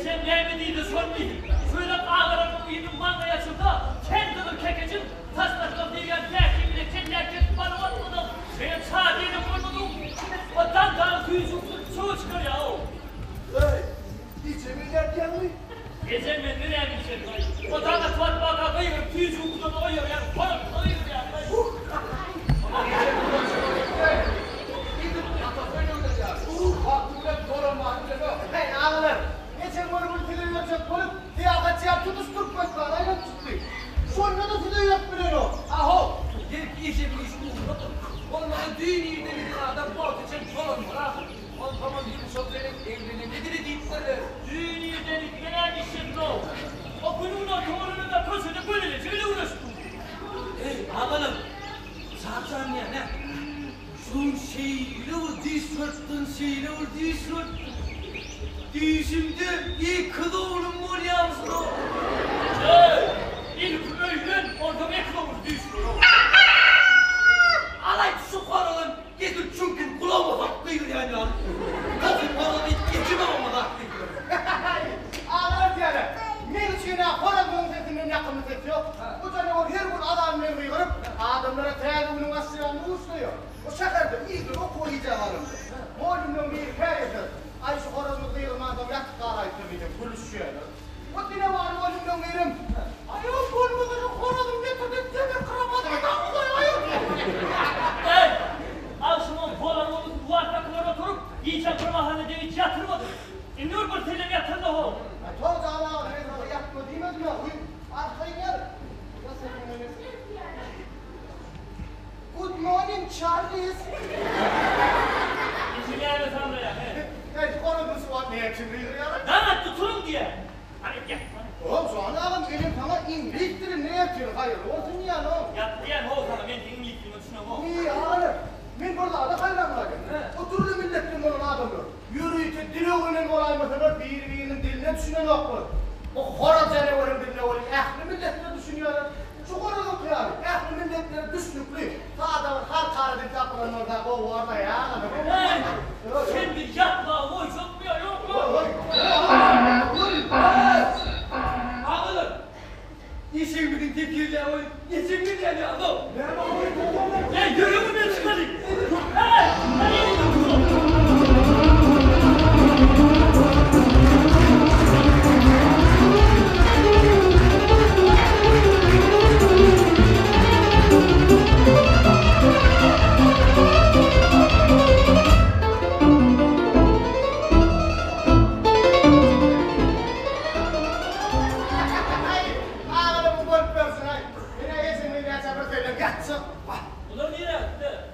Geçen Mehmet'i'yi sormayayım. Şöyle ağlarımın uyudum manga yaşında. Kendini kekecim. Taşlaştım diyen derken bile kendi erkek bana atmadım. Benim sağdığını koymadım. Odan daha kuyucuksun çoğu çıkar ya o. Hiç emirler gelmiyor. Geçen ben nereye gideceğim? Odan da tuvat baka kıyırım. Kuyucuktan oyuyor yani. Koyuyor yani. Hey ağalar, geçen gün bu televizyon konup kıyafet tutuşturmak var, aynen tutmayın. Sonra da video yapmıyor o. Aho, gelip iyice bir iş bulmadım. Olmadı düğün yerinde bir adam bol için falan var. On tamam bir şoförün evliliğine nedir deyipleri. Düğün yerdelik genel işin o. O bununla doğrunu da köşede böylece öyle uğraştım. Ağalım, zaten ya ne? Şunun şeyiyle o dişörttün şeyiyle o dişörttün. Dişimde ilk kılı oğlum var yalnız o. İlk öğlen orada ekle olur düşüyor. Alay şu paralan getir çünkü kulağıma haklıydı yani. Kadın paralan geçimem ama da haklıydı. Ağalar diyene, men için ya paranın sesinden yakınlık ediyor. Bu tane o her gün adamla uyuyorum, adamlara teyadımının aşağını uçluyor. O şakırdı, iyidir o koyacak alımdı. Oğlumdan bir kayıdır. Ay şu horozunu kıyırma adam yatık ağlayıp durmayacak, kulüşüyor. O dine var oğlumdan verim. Ay o kolmuğunu horozum getirdim, demir kıramadım, Al şunu bolanın duvar takılara oturup yiyecek bir mahallede hiç yatırmadım. Ne öbür telem yatırdı o. Toz Allah'ın rezası yapma demez mi? Arkayı gel. Good morning Charles. İşi gelme sandı ya. Hey, horozun suat neye çimriyor ya? Damat tuturum diye. Hadi gel. Oğlum şu an ağam benim sana İngilizdir ne yapıyorsun? Hayır olsun ya no. Yat diyen o sana ben senin gittiğimi düşünüyorum o. İyi ağabey. Ben burada ada hayranlarım. Oturulu milletin bunun adamı. Yürüyüşü diloğunun olaymasını birbirinin diline düşünen yok mu? O horoz canavarın diline olayım. Ehli milletleri düşünüyorlar. Şu horozun kıyarı. Ehli milletleri düşünüklü. Sağda var her kardeş yapılan orada o orada ya. Sen bir yatla o çökmüyor yok mu? Ağalım, işin bugün tekirle oy, geçin mi diye ya adam? Ya yürü mü ben çıkarayım? Ulan niye yaptı?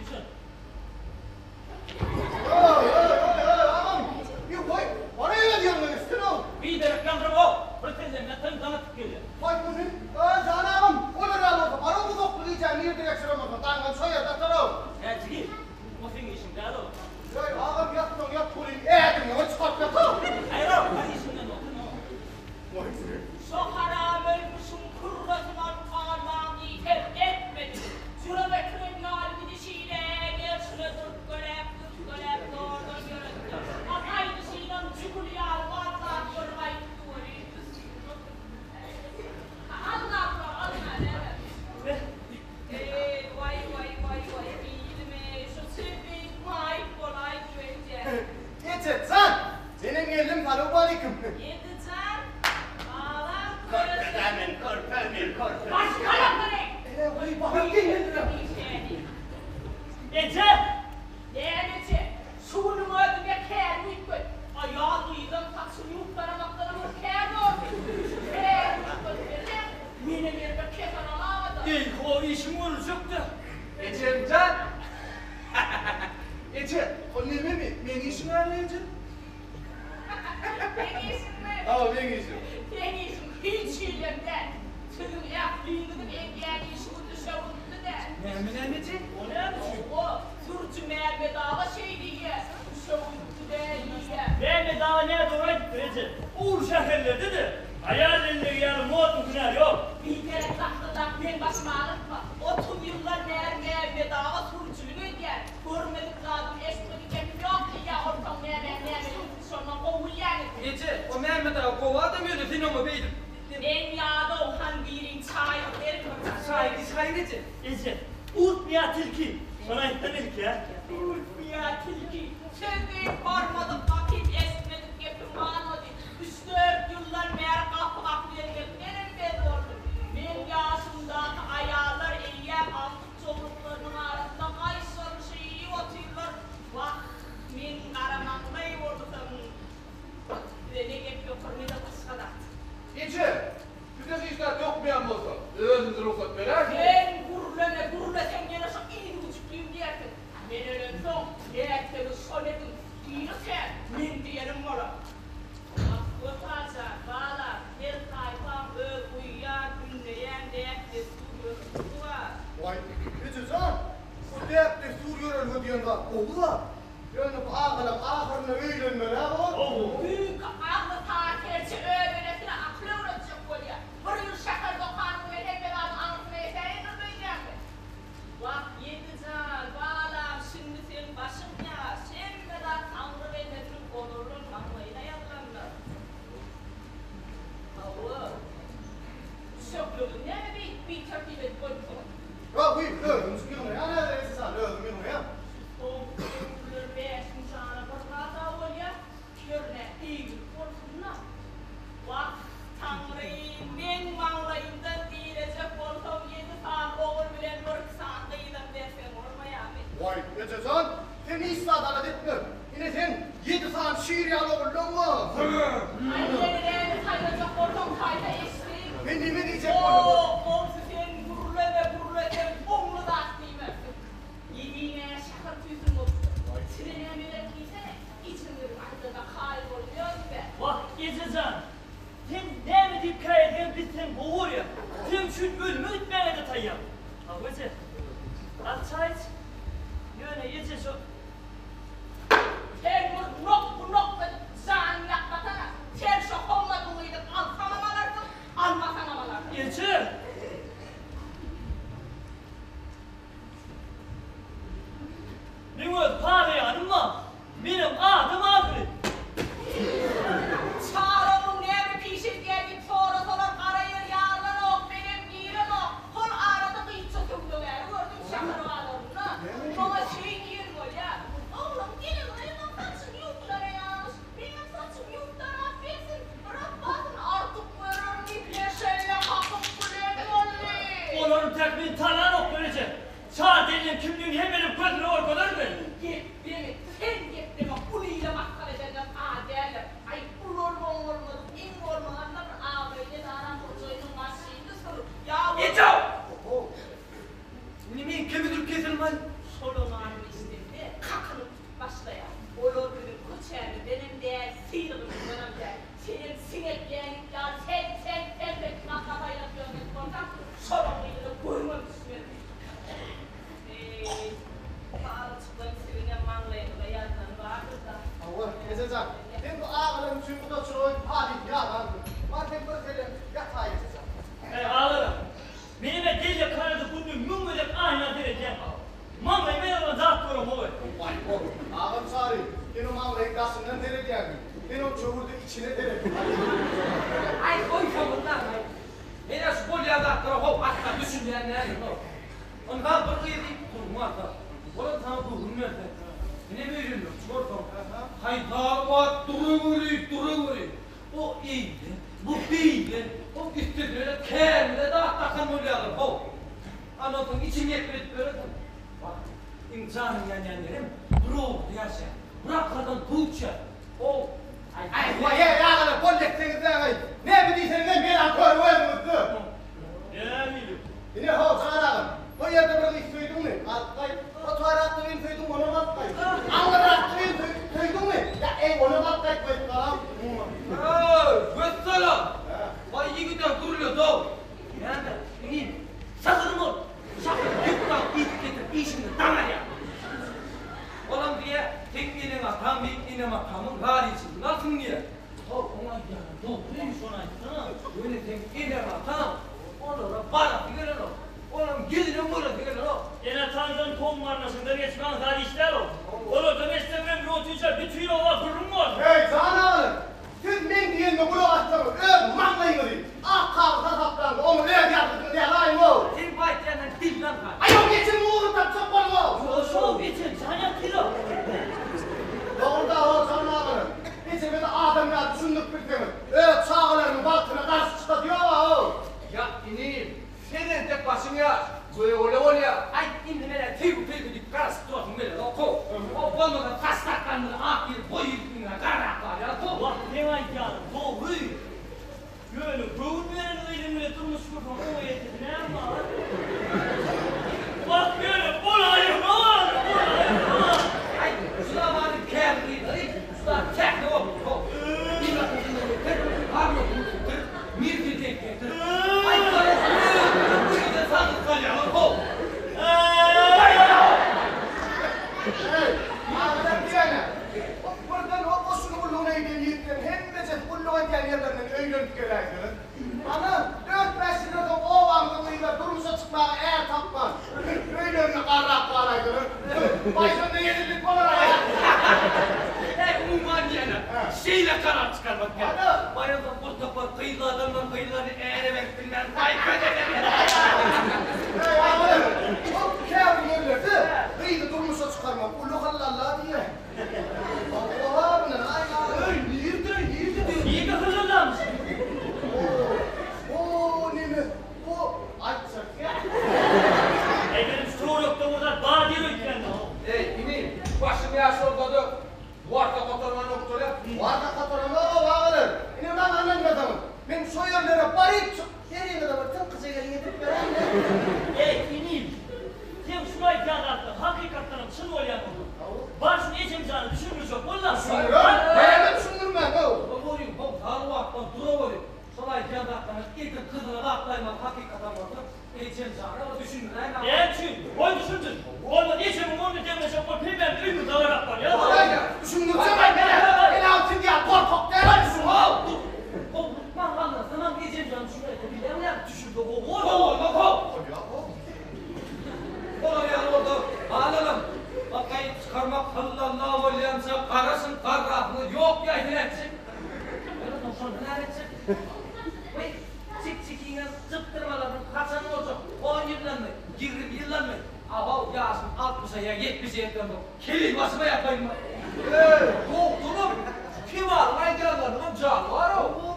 Düşün. Bir de reklamcım o. Pretendemle tanıdana tıkıyor. Ya çıkayım. O senin işin daha da o. Hayır o. Hadi işinden o. Şu haram ölmüşüm kurrasından parmağımı iter etmedi. Şurada kriminal gidişiyle geçine dur gölep doğru görüntü. Atay dışıyla cügül yar varlar görmeyi duvarı. Allah evet. Vay bilme şu sevdiğin vay kolay güvence. Senin geldim alo aleyküm. Yedicen ağlam Korkpedamin, korkpedamin. Başka yapmayın. Vay bakın geldim. Ece! Değerlice, şunun ödüme kâr mıydı? Ayağı duydum, taksını yuktaramaktan ama kâr oldu. Kâr mıydı? Mine yerine kefen alamadım. İlk o işim olacak da. Ecemcan. Ece, o ne mi? Ben işimi arayacağım. Ben iyisin mi? Aa, ben işim. Ben iyisin, hiç iyilemden. Tüm yaptığını engelli işimi dışavundu da. Mehmet O ne yapmış? O Türkçü Mehmet Ağa şey diye. Dışavundu da iyiye. Ben de daha nerede oraya gitti Ece? Uğur şehirlerde de. Hayalinde yani muhatlı günah yok. Bir kere tahtadan ben başıma ağrıtma. 30 yıllar Mehmet Ağa Türkçülüğü diye. Görmedik lazım, eşmedik yok. Ulfiya tilki. Sana demedik ya. Ulfiya tilki. Sözleyip varmadık, vakit esmedik, yapım anladı. 3-4 yıllar meğer kapı kapı yerine benim belli oldu. Ben yaşımdaki ayarlar eyyem altı çoluklarının arasında kayışlarmış iyi oturuyorlar. Bak, men karamanlay oldum. Ne yapıyor, kırmızı kıskada. İçin. Bize işler yokmayan olsa. Özünüzü ruhsat verer mi? Ben gurulesen gene şu iyi buçukluyum diyersin. Ben ölen son, eğertleri söyledim. Değilsen, men diyelim bana. Bak, otarsa, bağlar, her tayfam, uyuyan, günleyen, deyekte, su var. Vay, Ececan, o deyip de Suriye'nin ödeyen var, oğlu var. Yani bu ağalarım ahırına öğlenmeli ha o. Büyük aklı takirci öğrenesine aklı öğretecek oluyor. Bir yıl şeker dokanı ve hep beraber anlatmaya eserini duyacağım ben. Bak Yedican, bağlam, şimdi senin başın ya. Sen kadar Tanrı ve Nedim onurun anlayına yapılanlar. Havu. Şöklüğün ne bir tertip et koydum. Ya bu öldüm sıkıyorum ya, ne dersin sen öldüm ya. Vay Ececan, sen hiç adalet etmiyorsun. Yine sen 7 saat şiir yalı oldun mu? Ben ne diyecek oğlum? Bak Ececan. Sen ne mi deyip kayedin biz sen boğur ya. Sen şu ölümü ütmeye de tayyam. Ha Ece. Al çay iç. Yöne Ece şu. Sen bu nokta zan yapmasana. Sen şu olmadığıydı. Alsana malarsın, almasana malarsın. Ece. Benim parayı mı? Benim adım Agri. Çağrı'nın ne bir pişir diye bir soru sorar. Karayır yarlar ok, benim giyirim ok. Kol arada bir hiç çöküldü ver. Gördüm şakır varlarını. Bana şey giyin var ya. Oğlum gelin ayıma saçım yutlar ya. Benim saçım yutlar affetsin. Bırak bakın artık buyurun ipleşeyle kapıp kulemi oldu. Onların tekbir talan ok verecek. Çağ denilen kimliğin hemen gözüne orkalar mı? Git beni, sen git deme. Kuluyla makkal edeceğim. Derler. Ay kul olmalı, in olmalarına bir ağabeyde daran koçoyunun başıydı soru. Ya Ece! Oh, Nimin kemidir kesilmen. Solomon istedi. Kakılıp başlaya. Olur benim koçerli, benim değer sıyrılım benim değer. Senin sineklerin ya sen de kafayla görmek korkak. Solomon'u koymak istiyorum. Bağlı çıkmayı sevinen manlayını da yazdan vardır da. Allah Ececan, ben bu ağalarım için bu da şurayı hadi ya lan. Var ben böyle yatağa Ececan. Ağlarım. Benim de deli kanadı bunu mümkün ayna derece. Mamlayı ben ona zat korum o. Vay oğlum, ağam çağırayım. Ben o mağlayın karşısından dere geldim. Ben o çukurda içine dere. Ay koy kabından. Hele şu bolyada hop atla düşünmeyen ne yapıyor? Ondan bir kıyı deyip durma hatta. Ola tam bu hürmet et. Ne mi yürüyor? Çortam. Haydar vat duru. O iyiydi. Bu iyiydi. O gitti böyle kendine dağıttan bolyalar. Hop. Anlatın içim yetmedi böyle. Bak. İmkanın yanlarım. Duru yaşa. Bırak kadın tuğça. O. Ay vay ya ağalar bollekseniz de ay. Ne bildiyseniz de ben akor koyamızdı. Ne bileyim. Yine ho çağıralım. O yerde bırak iş duydun mu? Alkay. O tuvaratlı ben duydum ona bakkay. Anlaratlı ben duydun mu? Ya ona bakkay koyup kalam. Vesselam. Vay yiğiden duruyor doğ. Yani iyi. Sakın ol. Sakın yıktan ilk getir işini damar ya. Oğlum diye tekniğine atam, mikniğine atamın haricinde nasıl diye. Ona yani doğruymuş ona atsana. Öyle tekniğine atam. Onlara bana diyelim o. Oğlum gidin buraya diyelim o. Yine Tanrı'nın konmarlasında geçmen kardeşler o. Onu demestemem rotuyca bütün ova kurum var. Hey canım. Siz men diyen mi bunu atsanız? Öl manlayın dedi. Ah kavga saplandı. Onu öl yaptın diye layım o. Sen baytlarından dilden kal. Ay o geçin uğurda Başında yedilik olarak. Umuman yana. Şeyle karar çıkarmak yani. Hadi. Bayıldım bu topa kıyılı adamdan kıyıları eğremek bilmem. Ay ködeler. Çok kâr yerlerdi. Kıydı durmuşa çıkarmak. Ulu hallallah diye. Allah'a buna. Ay yirdi. İyi bir hırlamış. Oo ne mi? O açacak ya. Benim soğurlukta burada badir öykülendi. İneyim. Başım yaş oldu. Duvarda kotorman noktalı. Varda katorama o bağırır. Yine ben anlamadım. Ben şu yerlere barıp çık. Nereye kadar var? Tüm kıza gelin getirip veren de. İneyim. Kim şurayı kağıdattı. Hakikatten çın olayan oldu. Başını içimizden düşünmüş yok. Bunlar Ben düşündürmem. Doğruyum. Bu tarla atma dura Solay kağıdatlarına ilk kızına baklaymak hakikaten oldu. Geçen sana düşündün. Oy düşündün. Orada geçemin onu demleşen o peyben büyük bir dağırak var ya. Düşündüreceğim ben. Beni altın diye korkak dersin. O mahallada zaman geçen canım şuraya da bir evler düşürdü o. Oraya orada alalım. Bakayım çıkarmak halından ne olacaksa karasın karrahını yok ya iletsin. Öyle sonra ne edecek? Vay çık zıptırmaların kaçanı olacak. 10 yıldan mı? 20 yıldan mı? Aha yazın 60'a ya 70'e yetmem bu. Kelin basma yapayım mı? Doktorum. Kim var? Aydıranlarının canı var o.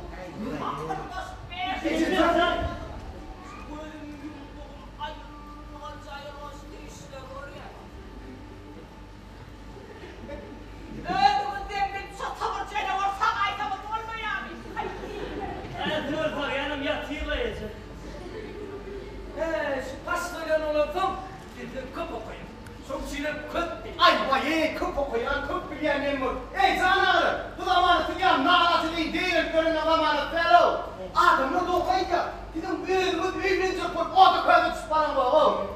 Şu pastadan olalım. Kapı koyun. Çok sinir kıt. Ay vay kıp okuyan kıp bilen memur. Ey canağır. Bu zamanı tıkan nağlatı değil görünen zamanı fellow. Adamla dokayınca. Dedim büyüğünce koy. O da koydu çıparan var o.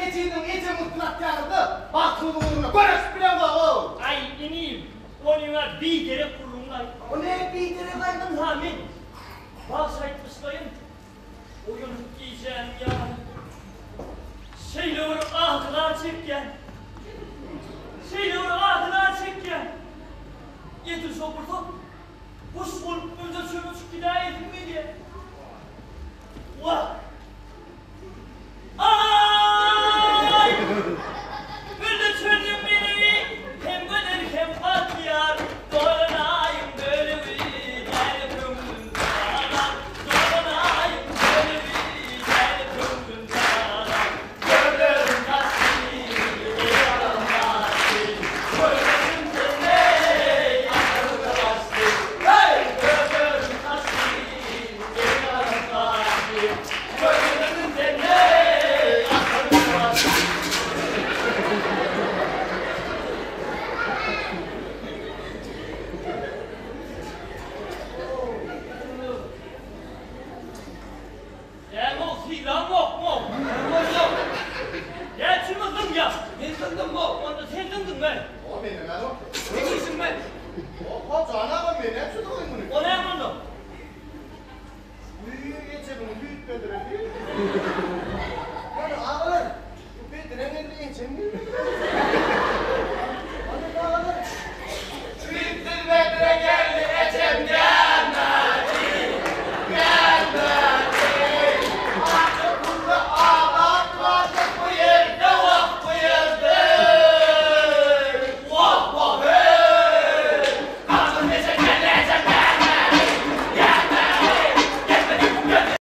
Geçiydin ece mutlat yanırdı. Baktığın uğruna. Görüş bilen var o. Ay ineyim. Onunla bir kere kurulunay. O ne bir tere kaydın? Amin. Bağışlaytmışlayın. Oyun diyeceğim ya. Şeyler ahdılar çekken. Şeyler ahdılar çekken. Yedir sokurdu. Kuş bulup önce şunu çık hidayet mi diye. Vah!